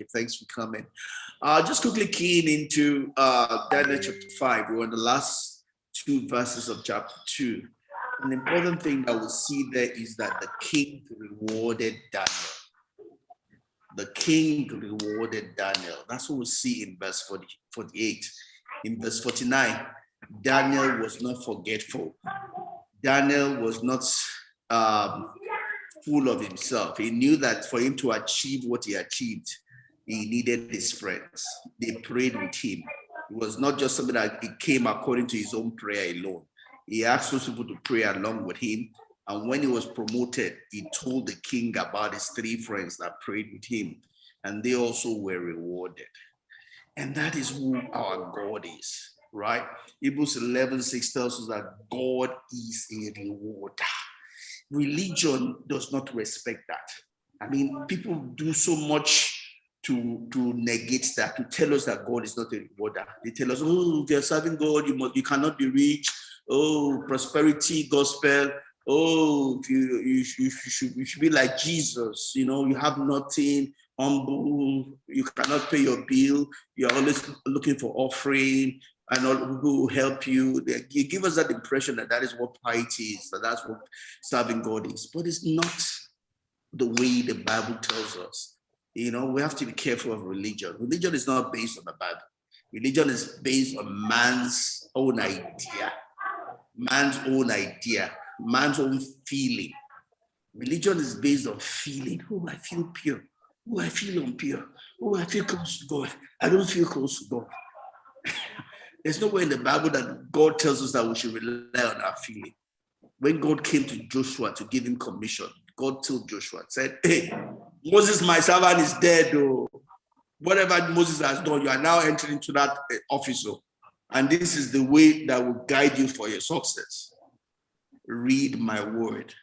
you. Thanks for coming. Just quickly keying into Daniel chapter 5. We're on the last 2 verses of chapter 2. An important thing that we'll see there is that the king rewarded Daniel. The king rewarded Daniel. That's what we see in verse 48. In verse 49, Daniel was not forgetful. Daniel was not full of himself. He knew that for him to achieve what he achieved, he needed his friends. They prayed with him. It was not just something that he came according to his own prayer alone. He asked those people to pray along with him. And when he was promoted, he told the king about his 3 friends that prayed with him. And they also were rewarded. And that is who our God is, right? Hebrews 11:6 tells us that God is a rewarder. Religion does not respect that. I mean, people do so much to negate that, to tell us that God is not a rewarder. They tell us, oh, if you're serving God, you cannot be rich. Oh, prosperity gospel. Oh, you should be like Jesus. You know, you have nothing, humble. You cannot pay your bill. You're always looking for offering, and all who help you. They give us that impression that that is what piety is, that that's what serving God is. But it's not the way the Bible tells us. You know, we have to be careful of religion. Religion is not based on the Bible. Religion is based on man's own idea, man's own feeling. Religion is based on feeling. Oh, I feel pure. Oh, I feel impure. Oh, I feel close to God. I don't feel close to God. There's nowhere in the Bible that God tells us that we should rely on our feeling. When God came to Joshua to give him commission, God told Joshua, said, hey, Moses, my servant, is dead. Oh. Whatever Moses has done, you are now entering into that office. And this is the way that will guide you for your success. Read my word.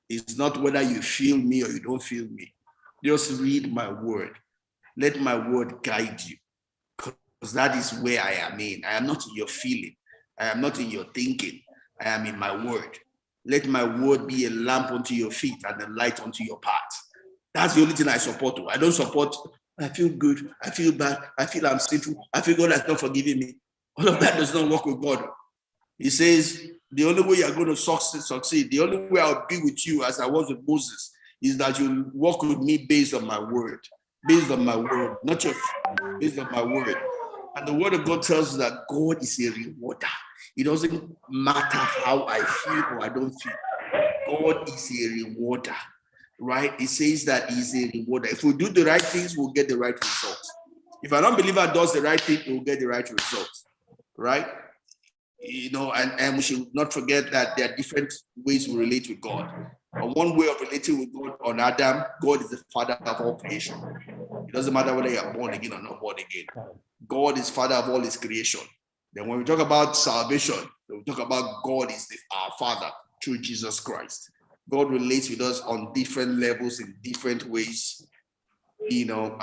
It's not whether you feel me or you don't feel me. Just read my word. Let my word guide you. Because that is where I am in. I am not in your feeling. I am not in your thinking. I am in my word. Let my word be a lamp unto your feet and a light unto your path. That's the only thing I support. I don't support, I feel good, I feel bad, I feel I'm sinful, I feel God has not forgiven me. All of that does not work with God. He says, the only way you're going to succeed, the only way I'll be with you as I was with Moses, is that you walk with me based on my word. Based on my word, not your based on my word. And the word of God tells us that God is a rewarder. It doesn't matter how I feel or I don't feel. God is a rewarder, right? It says that he's a rewarder. If we do the right things, we'll get the right results. If an unbeliever does the right thing, we'll get the right results, right? You know, and we should not forget that there are different ways we relate with God. And one way of relating with God on Adam, God is the father of all creation. It doesn't matter whether you are born again or not born again. God is father of all his creation. Then when we talk about salvation, we talk about God is our father through Jesus Christ. God relates with us on different levels in different ways. You know,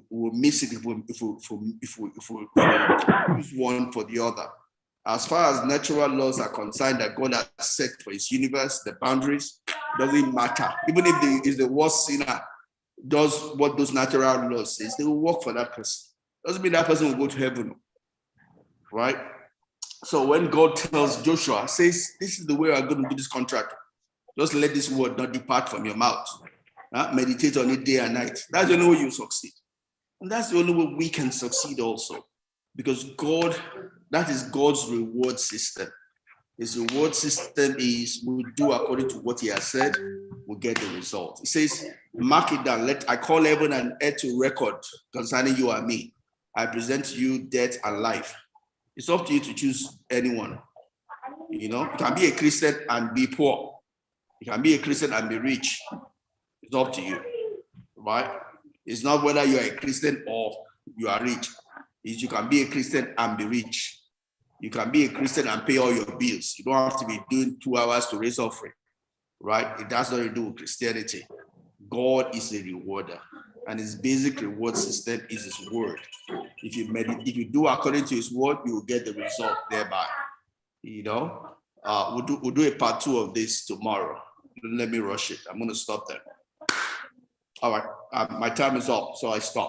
we'll miss it if we use one for the other. As far as natural laws are concerned that God has set for his universe, the boundaries, doesn't matter. Even if the worst sinner does what those natural laws says, they will work for that person. Doesn't mean that person will go to heaven, right? So when God tells Joshua, says, this is the way I'm going to do this contract. Just let this word not depart from your mouth. Meditate on it day and night. That's the only way you succeed. And that's the only way we can succeed also. Because God, that is God's reward system. His reward system is we do according to what he has said, we'll get the result. He says, mark it down. I call heaven and earth to record concerning you and me. I present to you death and life. It's up to you to choose anyone. You know, you can be a Christian and be poor. You can be a Christian and be rich. It's up to you, right? It's not whether you are a Christian or you are rich. It's you can be a Christian and be rich. You can be a Christian and pay all your bills. You don't have to be doing 2 hours to raise offering, right? It has nothing to do with Christianity. God is a rewarder, and his basic reward system is his word. If you do according to his word, you will get the result thereby. You know, we'll do a part 2 of this tomorrow. Don't let me rush it. I'm going to stop there. All right, my time is up, so I stop.